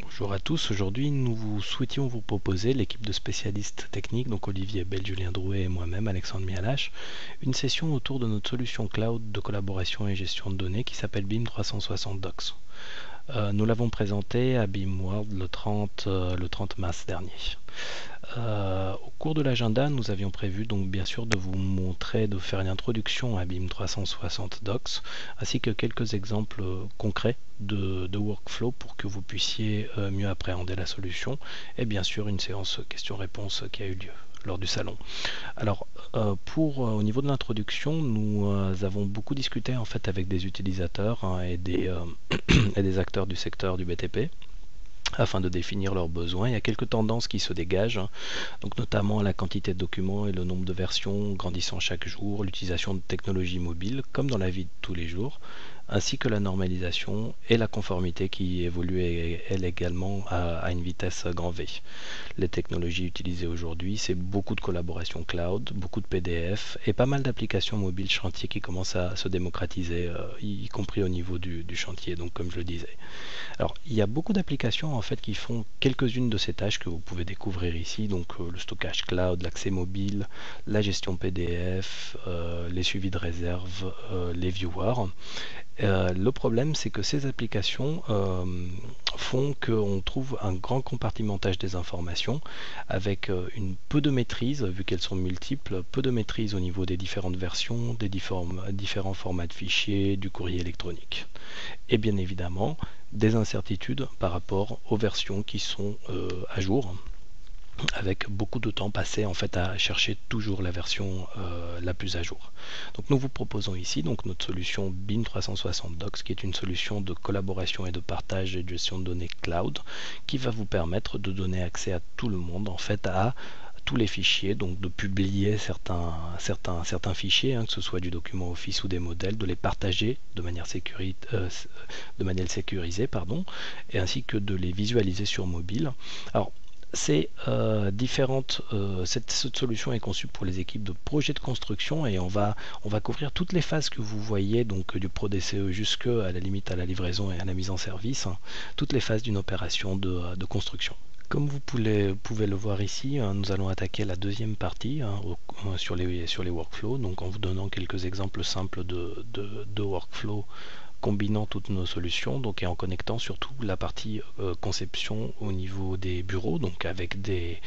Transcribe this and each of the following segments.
Bonjour à tous, aujourd'hui nous souhaitions vous proposer, l'équipe de spécialistes techniques, donc Olivier Bell, Julien Drouet et moi-même, Alexandre Mialache, une session autour de notre solution cloud de collaboration et gestion de données qui s'appelle BIM 360 Docs. Nous l'avons présentée à BIM World le 30 mars dernier. Au cours de l'agenda, nous avions prévu donc bien sûr de vous montrer, de faire une introduction à BIM 360 Docs, ainsi que quelques exemples concrets de workflow pour que vous puissiez mieux appréhender la solution, et bien sûr une séance questions-réponses qui a eu lieu lors du salon. Alors, au niveau de l'introduction, nous avons beaucoup discuté en fait avec des utilisateurs et des acteurs du secteur du BTP afin de définir leurs besoins. Il y a quelques tendances qui se dégagent, donc notamment la quantité de documents et le nombre de versions grandissant chaque jour, l'utilisation de technologies mobiles comme dans la vie de tous les jours, ainsi que la normalisation et la conformité qui évolue elle également à une vitesse grand V. Les technologies utilisées aujourd'hui, c'est beaucoup de collaboration cloud, beaucoup de PDF et pas mal d'applications mobiles chantier qui commencent à se démocratiser, y compris au niveau du chantier, donc comme je le disais. Alors, il y a beaucoup d'applications en fait qui font quelques-unes de ces tâches que vous pouvez découvrir ici, donc le stockage cloud, l'accès mobile, la gestion PDF, les suivis de réserve, les viewers. Le problème, c'est que ces applications font qu'on trouve un grand compartimentage des informations avec une peu de maîtrise, vu qu'elles sont multiples, peu de maîtrise au niveau des différentes versions, des différents formats de fichiers, du courrier électronique. Et bien évidemment, des incertitudes par rapport aux versions qui sont à jour, avec beaucoup de temps passé en fait à chercher toujours la version la plus à jour. Donc nous vous proposons ici donc notre solution BIM 360 Docs, qui est une solution de collaboration et de partage et de gestion de données cloud, qui va vous permettre de donner accès à tout le monde en fait à tous les fichiers, donc de publier certains fichiers, que ce soit du document Office ou des modèles, de les partager de manière sécurisée, et ainsi que de les visualiser sur mobile. Alors, cette solution est conçue pour les équipes de projet de construction et on va couvrir toutes les phases que vous voyez, donc du ProDCE jusqu'à la limite à la livraison et à la mise en service, toutes les phases d'une opération de construction. Comme vous pouvez le voir ici, nous allons attaquer la deuxième partie sur les workflows, donc en vous donnant quelques exemples simples de workflows combinant toutes nos solutions, donc et en connectant surtout la partie conception au niveau des bureaux, donc avec des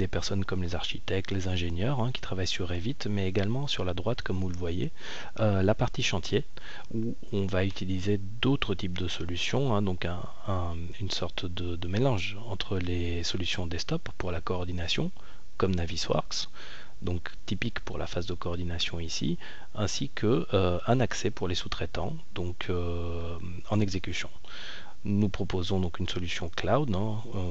personnes comme les architectes, les ingénieurs qui travaillent sur Revit, mais également sur la droite, comme vous le voyez, la partie chantier, où on va utiliser d'autres types de solutions, donc une sorte de mélange entre les solutions desktop pour la coordination, comme Navisworks, donc typique pour la phase de coordination ici, ainsi que un accès pour les sous-traitants, donc en exécution. Nous proposons donc une solution cloud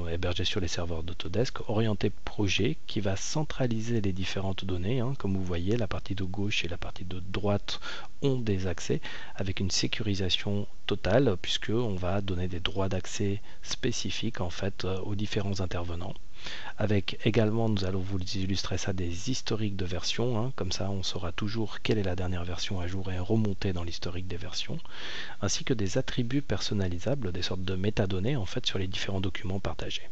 hébergée sur les serveurs d'Autodesk, orientée projet, qui va centraliser les différentes données. Comme vous voyez, la partie de gauche et la partie de droite ont des accès avec une sécurisation totale, puisque on va donner des droits d'accès spécifiques en fait aux différents intervenants. Avec également, nous allons vous illustrer ça, des historiques de versions, comme ça on saura toujours quelle est la dernière version à jour et remonter dans l'historique des versions, ainsi que des attributs personnalisables, des sortes de métadonnées en fait sur les différents documents partagés.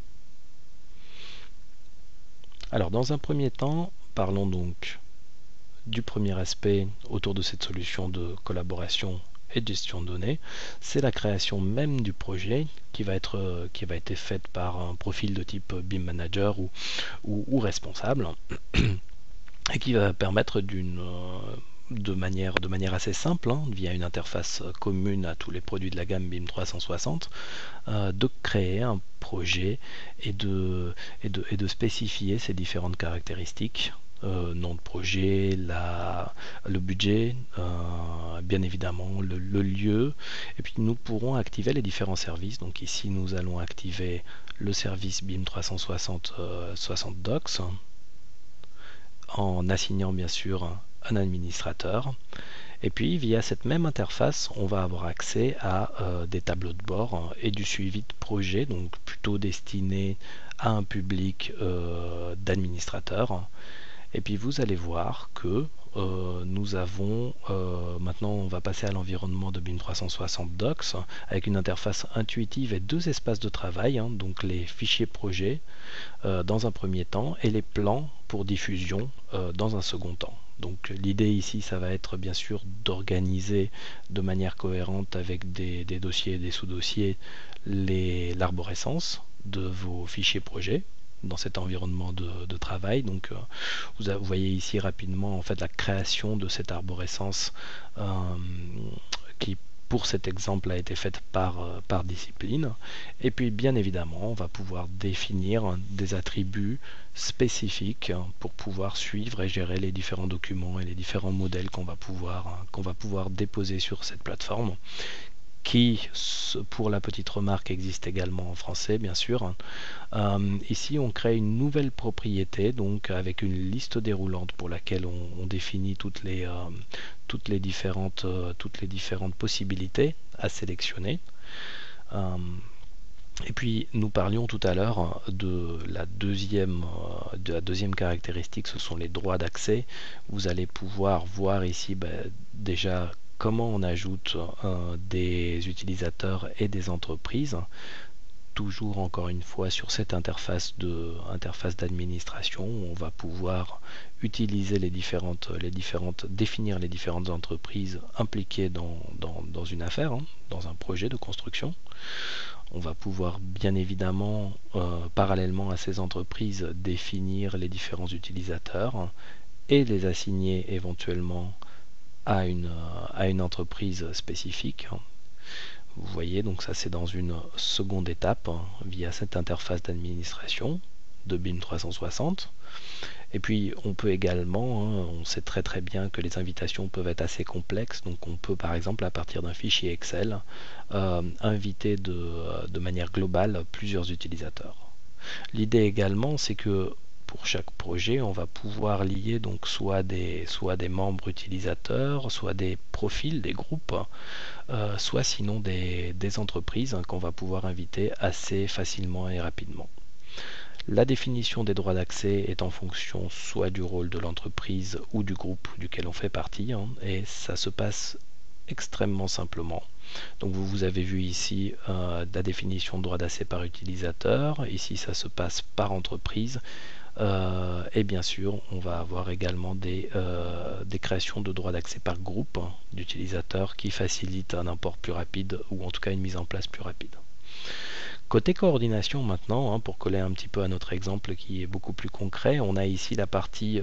Alors dans un premier temps, parlons donc du premier aspect autour de cette solution de collaboration et de gestion de données, c'est la création même du projet qui va être faite par un profil de type BIM Manager ou responsable et qui va permettre de manière assez simple, via une interface commune à tous les produits de la gamme BIM 360, de créer un projet et de spécifier ces différentes caractéristiques. Nom de projet, le budget, bien évidemment le lieu, et puis nous pourrons activer les différents services. Donc ici nous allons activer le service BIM 360 Docs en assignant bien sûr un administrateur. Et puis via cette même interface, on va avoir accès à des tableaux de bord et du suivi de projet, donc plutôt destiné à un public d'administrateurs. Et puis vous allez voir que nous avons maintenant on va passer à l'environnement de BIM 360 Docs avec une interface intuitive et deux espaces de travail, hein, donc les fichiers projets dans un premier temps et les plans pour diffusion dans un second temps. Donc l'idée ici, ça va être bien sûr d'organiser de manière cohérente avec des dossiers et des sous-dossiers l'arborescence de vos fichiers projets dans cet environnement de travail. Donc vous voyez ici rapidement en fait la création de cette arborescence qui pour cet exemple a été faite par discipline. Et puis bien évidemment on va pouvoir définir des attributs spécifiques pour pouvoir suivre et gérer les différents documents et les différents modèles qu'on va pouvoir déposer sur cette plateforme, qui, pour la petite remarque, existe également en français, bien sûr. Ici, on crée une nouvelle propriété, donc avec une liste déroulante pour laquelle on définit toutes les différentes possibilités à sélectionner. Et puis, nous parlions tout à l'heure de la deuxième caractéristique, ce sont les droits d'accès. Vous allez pouvoir voir ici déjà comment on ajoute des utilisateurs et des entreprises, toujours encore une fois sur cette interface d'administration. On va pouvoir utiliser définir les différentes entreprises impliquées dans une affaire, hein, dans un projet de construction. On va pouvoir bien évidemment, parallèlement à ces entreprises, définir les différents utilisateurs et les assigner éventuellement à une entreprise spécifique. Vous voyez, donc ça c'est dans une seconde étape via cette interface d'administration de BIM 360. Et puis on peut également, on sait très bien que les invitations peuvent être assez complexes, donc on peut par exemple à partir d'un fichier Excel inviter de manière globale plusieurs utilisateurs. L'idée également c'est que pour chaque projet, on va pouvoir lier donc soit des membres utilisateurs, soit des profils, des groupes, soit sinon des entreprises qu'on va pouvoir inviter assez facilement et rapidement. La définition des droits d'accès est en fonction soit du rôle de l'entreprise ou du groupe duquel on fait partie, hein, et ça se passe extrêmement simplement. Donc vous avez vu ici la définition de droit d'accès par utilisateur, ici ça se passe par entreprise. Et bien sûr, on va avoir également des créations de droits d'accès par groupe d'utilisateurs qui facilitent un import plus rapide ou en tout cas une mise en place plus rapide. Côté coordination maintenant, hein, pour coller un petit peu à notre exemple qui est beaucoup plus concret, on a ici la partie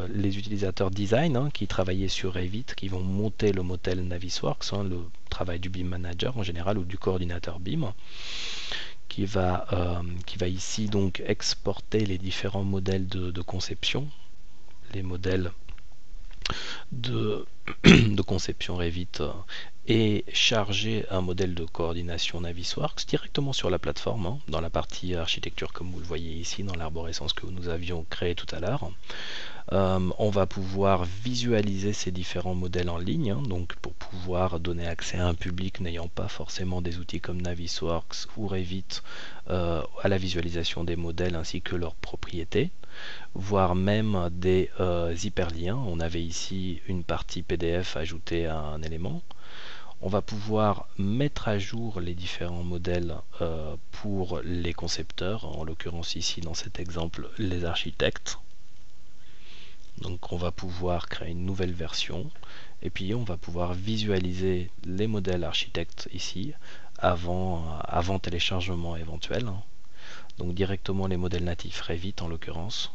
les utilisateurs design hein, qui travaillaient sur Revit, qui vont monter le modèle Navisworks, hein, le travail du BIM manager en général ou du coordinateur BIM. Qui va ici donc exporter les différents modèles de conception, les modèles de conception Revit et charger un modèle de coordination Navisworks directement sur la plateforme, hein, dans la partie architecture comme vous le voyez ici dans l'arborescence que nous avions créé tout à l'heure. On va pouvoir visualiser ces différents modèles en ligne, hein, donc pour pouvoir donner accès à un public n'ayant pas forcément des outils comme Navisworks ou Revit à la visualisation des modèles ainsi que leurs propriétés, voire même des hyperliens. On avait ici une partie PDF ajoutée à un élément. On va pouvoir mettre à jour les différents modèles pour les concepteurs, en l'occurrence ici dans cet exemple les architectes. Donc on va pouvoir créer une nouvelle version et puis on va pouvoir visualiser les modèles architectes ici avant téléchargement éventuel. Donc directement les modèles natifs Revit en l'occurrence.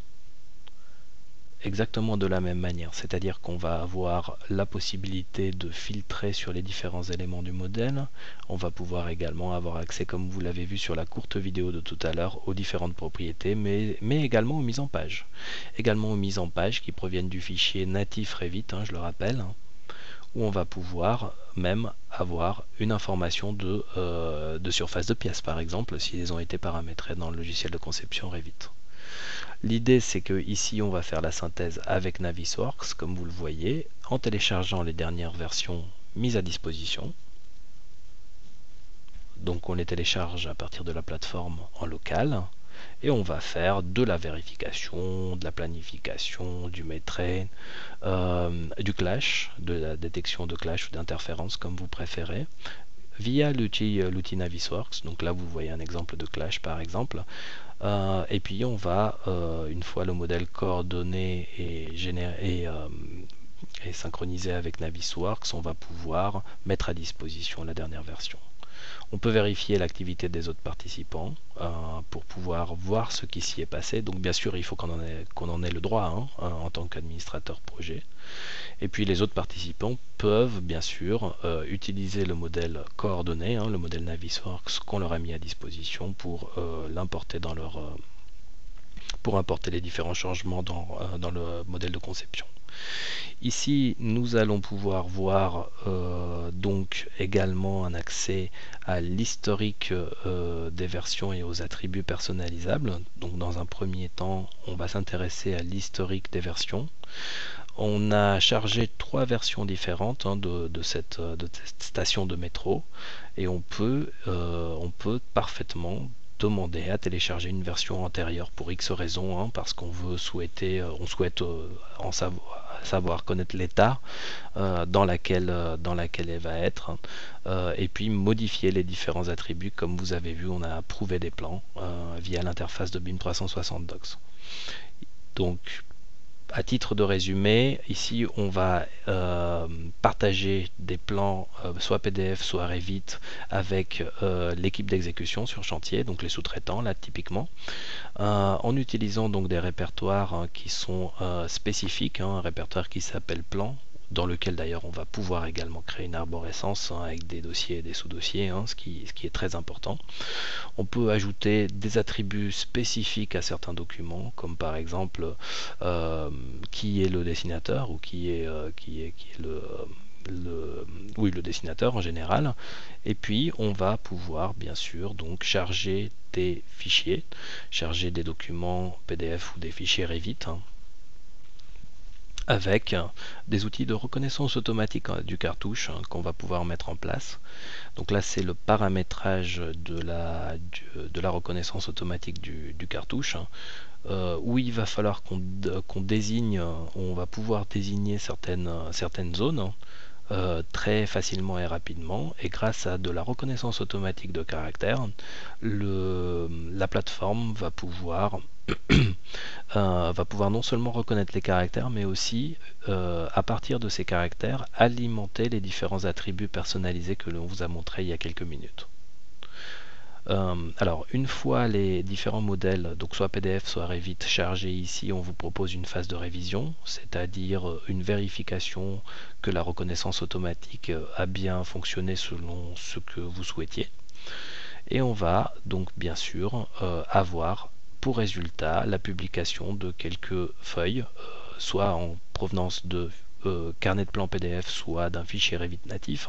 Exactement de la même manière, c'est-à-dire qu'on va avoir la possibilité de filtrer sur les différents éléments du modèle. On va pouvoir également avoir accès, comme vous l'avez vu sur la courte vidéo de tout à l'heure, aux différentes propriétés, mais également aux mises en page. Également aux mises en page qui proviennent du fichier natif Revit, hein, je le rappelle, où on va pouvoir même avoir une information de surface de pièces, par exemple, si elles ont été paramétrées dans le logiciel de conception Revit. L'idée c'est que ici on va faire la synthèse avec Navisworks comme vous le voyez en téléchargeant les dernières versions mises à disposition. Donc on les télécharge à partir de la plateforme en local et on va faire de la vérification, de la planification, du métrain, du clash, de la détection de clash ou d'interférence comme vous préférez, via l'outil Navisworks. Donc là vous voyez un exemple de clash par exemple. Et puis on va, une fois le modèle coordonné et synchronisé avec Navisworks, on va pouvoir mettre à disposition la dernière version. On peut vérifier l'activité des autres participants pour pouvoir voir ce qui s'y est passé. Donc bien sûr, il faut qu'on en ait le droit en tant qu'administrateur projet. Et puis les autres participants peuvent bien sûr utiliser le modèle coordonné, le modèle Navisworks qu'on leur a mis à disposition pour l'importer dans pour importer les différents changements dans le modèle de conception. Ici, nous allons pouvoir voir donc également un accès à l'historique des versions et aux attributs personnalisables. Donc dans un premier temps, on va s'intéresser à l'historique des versions. On a chargé 3 versions différentes de cette station de métro et on peut parfaitement demander à télécharger une version antérieure pour X raisons, parce qu'on souhaite savoir connaître l'état dans laquelle elle va être, et puis modifier les différents attributs. Comme vous avez vu, on a approuvé des plans via l'interface de BIM 360 Docs. Donc à titre de résumé, ici on va partager des plans soit PDF soit Revit avec l'équipe d'exécution sur chantier, donc les sous-traitants là typiquement, en utilisant donc des répertoires qui sont spécifiques, un répertoire qui s'appelle plan, dans lequel d'ailleurs on va pouvoir également créer une arborescence avec des dossiers et des sous-dossiers, ce qui est très important. On peut ajouter des attributs spécifiques à certains documents, comme par exemple qui est le dessinateur ou qui est le dessinateur en général. Et puis on va pouvoir bien sûr donc charger des fichiers, charger des documents PDF ou des fichiers Revit, avec des outils de reconnaissance automatique du cartouche qu'on va pouvoir mettre en place. Donc là c'est le paramétrage de la reconnaissance automatique du cartouche, où il va falloir qu'on désigne, on va pouvoir désigner certaines zones très facilement et rapidement, et grâce à de la reconnaissance automatique de caractères, la plateforme va pouvoir non seulement reconnaître les caractères, mais aussi à partir de ces caractères alimenter les différents attributs personnalisés que l'on vous a montré il y a quelques minutes. Alors une fois les différents modèles, donc soit PDF soit Revit, chargés ici, on vous propose une phase de révision, c'est-à-dire une vérification que la reconnaissance automatique a bien fonctionné selon ce que vous souhaitiez. Et on va donc bien sûr avoir pour résultat la publication de quelques feuilles, soit en provenance de carnet de plan PDF, soit d'un fichier Revit natif,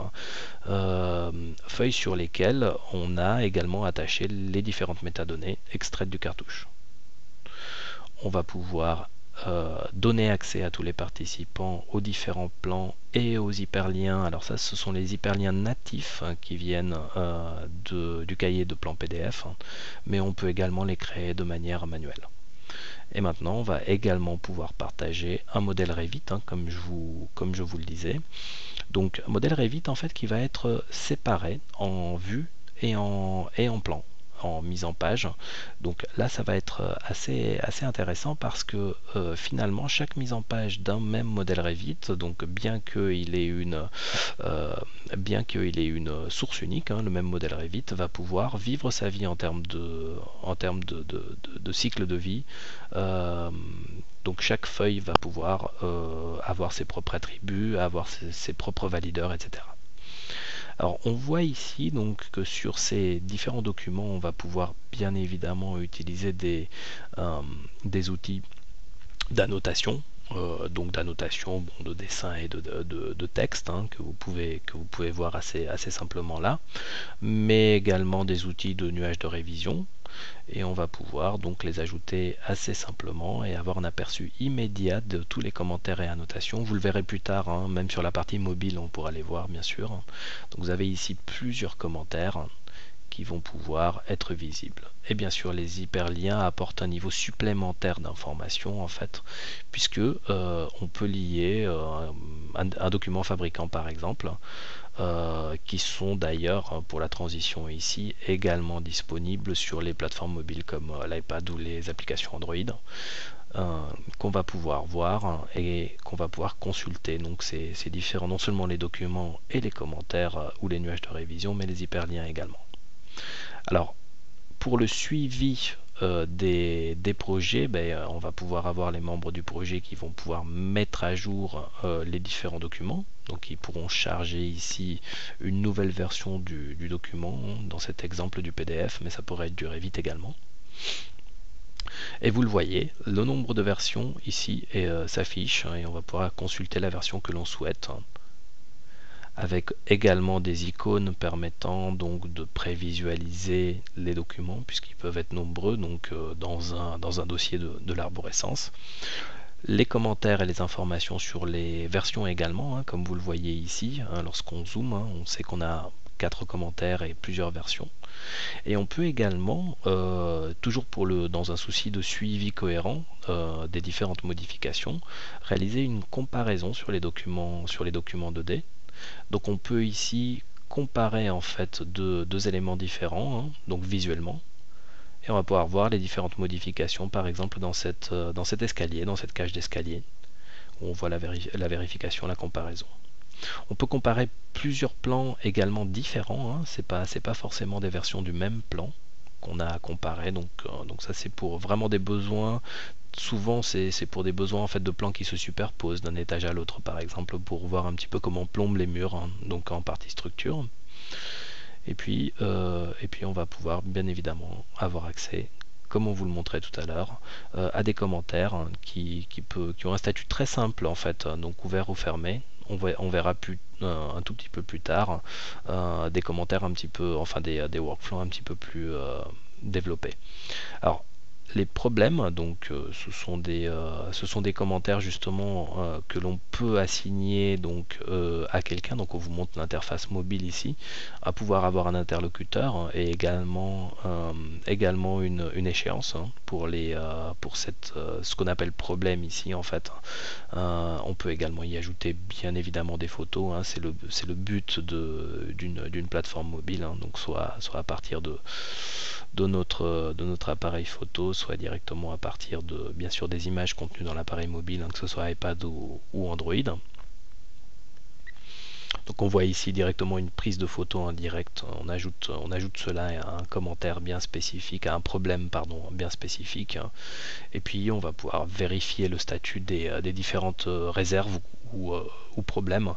feuilles sur lesquelles on a également attaché les différentes métadonnées extraites du cartouche. On va pouvoir donner accès à tous les participants aux différents plans et aux hyperliens. Alors ça, ce sont les hyperliens natifs qui viennent du cahier de plan PDF, mais on peut également les créer de manière manuelle. Et maintenant, on va également pouvoir partager un modèle Revit, comme je vous le disais. Donc, un modèle Revit en fait qui va être séparé en vue et en plan, en mise en page. Donc là, ça va être assez intéressant parce que finalement, chaque mise en page d'un même modèle Revit, donc bien qu'il ait une source unique, le même modèle Revit va pouvoir vivre sa vie en termes de cycle de vie. Donc chaque feuille va pouvoir avoir ses propres attributs, avoir ses propres valideurs, etc. Alors on voit ici donc que sur ces différents documents, on va pouvoir bien évidemment utiliser des outils d'annotation, donc d'annotation de dessin et de texte, que vous pouvez voir assez simplement là, mais également des outils de nuage de révision. Et on va pouvoir donc les ajouter assez simplement et avoir un aperçu immédiat de tous les commentaires et annotations. Vous le verrez plus tard, même sur la partie mobile on pourra les voir bien sûr. Donc vous avez ici plusieurs commentaires qui vont pouvoir être visibles. Et bien sûr, les hyperliens apportent un niveau supplémentaire d'information en fait, puisque on peut lier un document fabricant par exemple, qui sont d'ailleurs pour la transition ici également disponibles sur les plateformes mobiles comme l'iPad ou les applications Android. Qu'on va pouvoir voir et qu'on va pouvoir consulter. Donc c'est différent, non seulement les documents et les commentaires ou les nuages de révision, mais les hyperliens également. Alors pour le suivi des projets, on va pouvoir avoir les membres du projet qui vont pouvoir mettre à jour les différents documents. Donc ils pourront charger ici une nouvelle version du document, dans cet exemple du PDF, mais ça pourrait être du Revit également. Et vous le voyez, le nombre de versions ici s'affiche et on va pouvoir consulter la version que l'on souhaite, avec également des icônes permettant donc de prévisualiser les documents puisqu'ils peuvent être nombreux donc dans un dossier de l'arborescence. Les commentaires et les informations sur les versions également, comme vous le voyez ici, lorsqu'on zoome, on sait qu'on a 4 commentaires et plusieurs versions. Et on peut également, toujours dans un souci de suivi cohérent des différentes modifications, réaliser une comparaison sur les documents 2D. Donc on peut ici comparer en fait deux éléments différents, donc visuellement, et on va pouvoir voir les différentes modifications, par exemple dans cet escalier, dans cette cage d'escalier, où on voit la vérification, la comparaison. On peut comparer plusieurs plans également différents, c'est pas forcément des versions du même plan qu'on a à comparer, donc ça c'est pour vraiment des besoins, souvent c'est pour des besoins en fait de plans qui se superposent d'un étage à l'autre par exemple, pour voir un petit peu comment plombent les murs, donc en partie structure. Et puis on va pouvoir bien évidemment avoir accès, comme on vous le montrait tout à l'heure, à des commentaires qui ont un statut très simple en fait, donc ouvert ou fermé. On verra un tout petit peu plus tard des commentaires un petit peu, enfin des workflows un petit peu plus développés. Alors les problèmes, donc ce sont des commentaires justement que l'on peut assigner donc à quelqu'un. Donc on vous montre l'interface mobile ici, à pouvoir avoir un interlocuteur et également une échéance pour ce qu'on appelle problème ici en fait. On peut également y ajouter bien évidemment des photos, c'est le but d'une plateforme mobile, donc soit à partir de notre appareil photo, soit directement à partir de bien sûr des images contenues dans l'appareil mobile, que ce soit iPad ou Android. Donc on voit ici directement une prise de photo en direct, on ajoute cela à un commentaire bien spécifique, à un problème bien spécifique, et puis on va pouvoir vérifier le statut des différentes réserves ou problèmes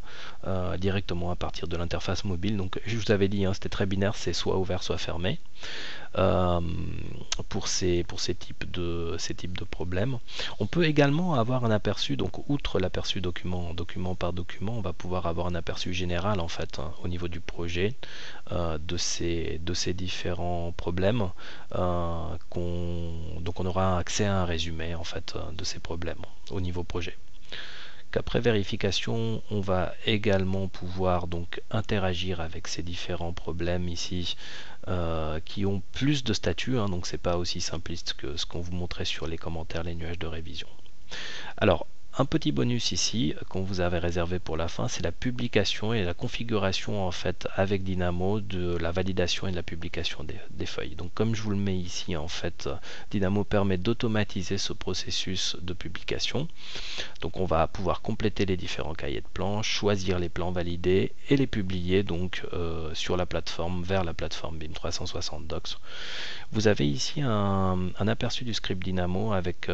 directement à partir de l'interface mobile. Donc je vous avais dit, c'était très binaire, c'est soit ouvert soit fermé. Pour ces types de problèmes. On peut également avoir un aperçu, donc outre l'aperçu document par document, on va pouvoir avoir un aperçu général en fait au niveau du projet de ces différents problèmes. Donc on aura accès à un résumé en fait de ces problèmes au niveau projet. Après vérification, on va également pouvoir donc interagir avec ces différents problèmes ici qui ont plus de statuts, donc c'est pas aussi simpliste que ce qu'on vous montrait sur les commentaires, les nuages de révision. Alors un petit bonus ici qu'on vous avait réservé pour la fin, c'est la publication et la configuration en fait avec Dynamo de la validation et de la publication des feuilles. Donc comme je vous le mets ici en fait, Dynamo permet d'automatiser ce processus de publication. Donc on va pouvoir compléter les différents cahiers de plans, choisir les plans validés et les publier donc sur la plateforme, vers la plateforme BIM 360 Docs. Vous avez ici un aperçu du script Dynamo avec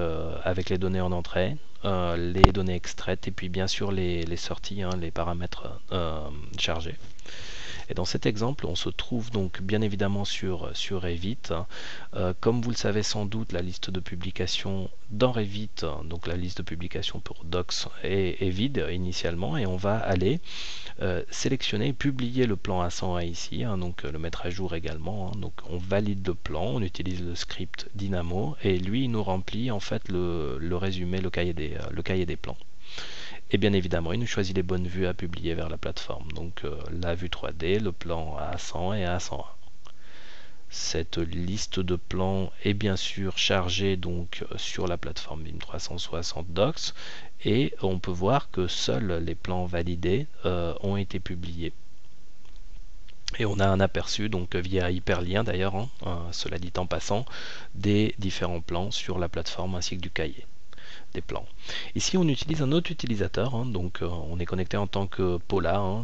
les données en entrée, les données extraites et puis bien sûr les sorties, les paramètres chargés. Et dans cet exemple, on se trouve donc bien évidemment sur Revit. Comme vous le savez sans doute, la liste de publication dans Revit, donc la liste de publication pour Docs est vide initialement, et on va aller sélectionner et publier le plan A100A ici, donc le mettre à jour également. Donc on valide le plan, on utilise le script Dynamo et lui il nous remplit en fait le résumé, le cahier des plans. Et bien évidemment, il nous choisit les bonnes vues à publier vers la plateforme. Donc la vue 3D, le plan A100 et A101. Cette liste de plans est bien sûr chargée donc sur la plateforme BIM 360 Docs et on peut voir que seuls les plans validés ont été publiés. Et on a un aperçu, donc via hyperlien d'ailleurs, cela dit en passant, des différents plans sur la plateforme ainsi que du cahier des plans. Ici on utilise un autre utilisateur, donc on est connecté en tant que Paula,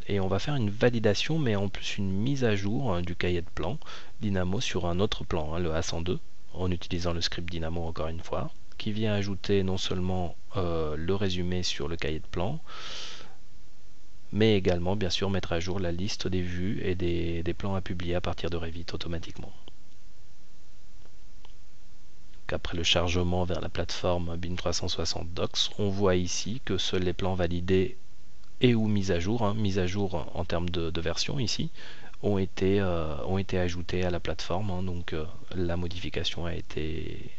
et on va faire une validation mais en plus une mise à jour du cahier de plan Dynamo sur un autre plan, le A102, en utilisant le script Dynamo encore une fois, qui vient ajouter non seulement le résumé sur le cahier de plan, mais également bien sûr mettre à jour la liste des vues et des plans à publier à partir de Revit automatiquement. Après le chargement vers la plateforme BIM 360 Docs, on voit ici que seuls les plans validés et ou mis à jour en termes de version ici, ont été ajoutés à la plateforme, donc la modification a été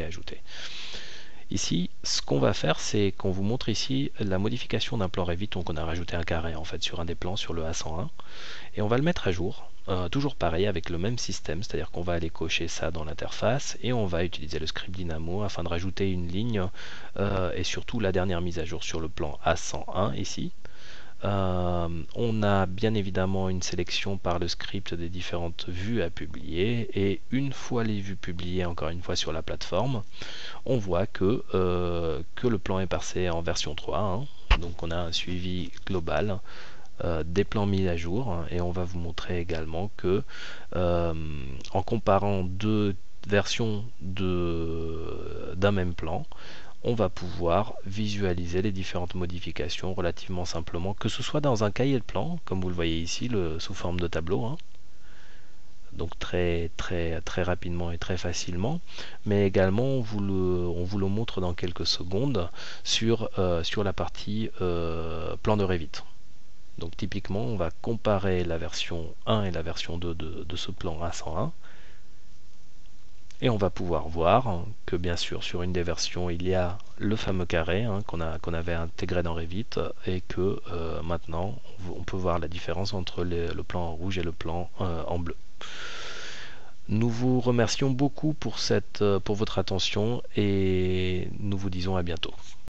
ajoutée. Ici, ce qu'on va faire, c'est qu'on vous montre ici la modification d'un plan Revit, donc on a rajouté un carré en fait sur un des plans, sur le A101, et on va le mettre à jour, toujours pareil avec le même système, c'est-à-dire qu'on va aller cocher ça dans l'interface et on va utiliser le script Dynamo afin de rajouter une ligne et surtout la dernière mise à jour sur le plan A101 ici. On a bien évidemment une sélection par le script des différentes vues à publier et une fois les vues publiées encore une fois sur la plateforme, on voit que le plan est passé en version 3, donc on a un suivi global des plans mis à jour et on va vous montrer également que en comparant deux versions d'un même plan, on va pouvoir visualiser les différentes modifications relativement simplement, que ce soit dans un cahier de plan, comme vous le voyez ici, sous forme de tableau, donc très rapidement et très facilement, mais également on vous le montre dans quelques secondes sur la partie plan de Revit. Donc typiquement on va comparer la version 1 et la version 2 de ce plan A101. Et on va pouvoir voir que bien sûr sur une des versions il y a le fameux carré qu'on avait intégré dans Revit et que maintenant on peut voir la différence entre le plan en rouge et le plan en bleu. Nous vous remercions beaucoup pour votre attention et nous vous disons à bientôt.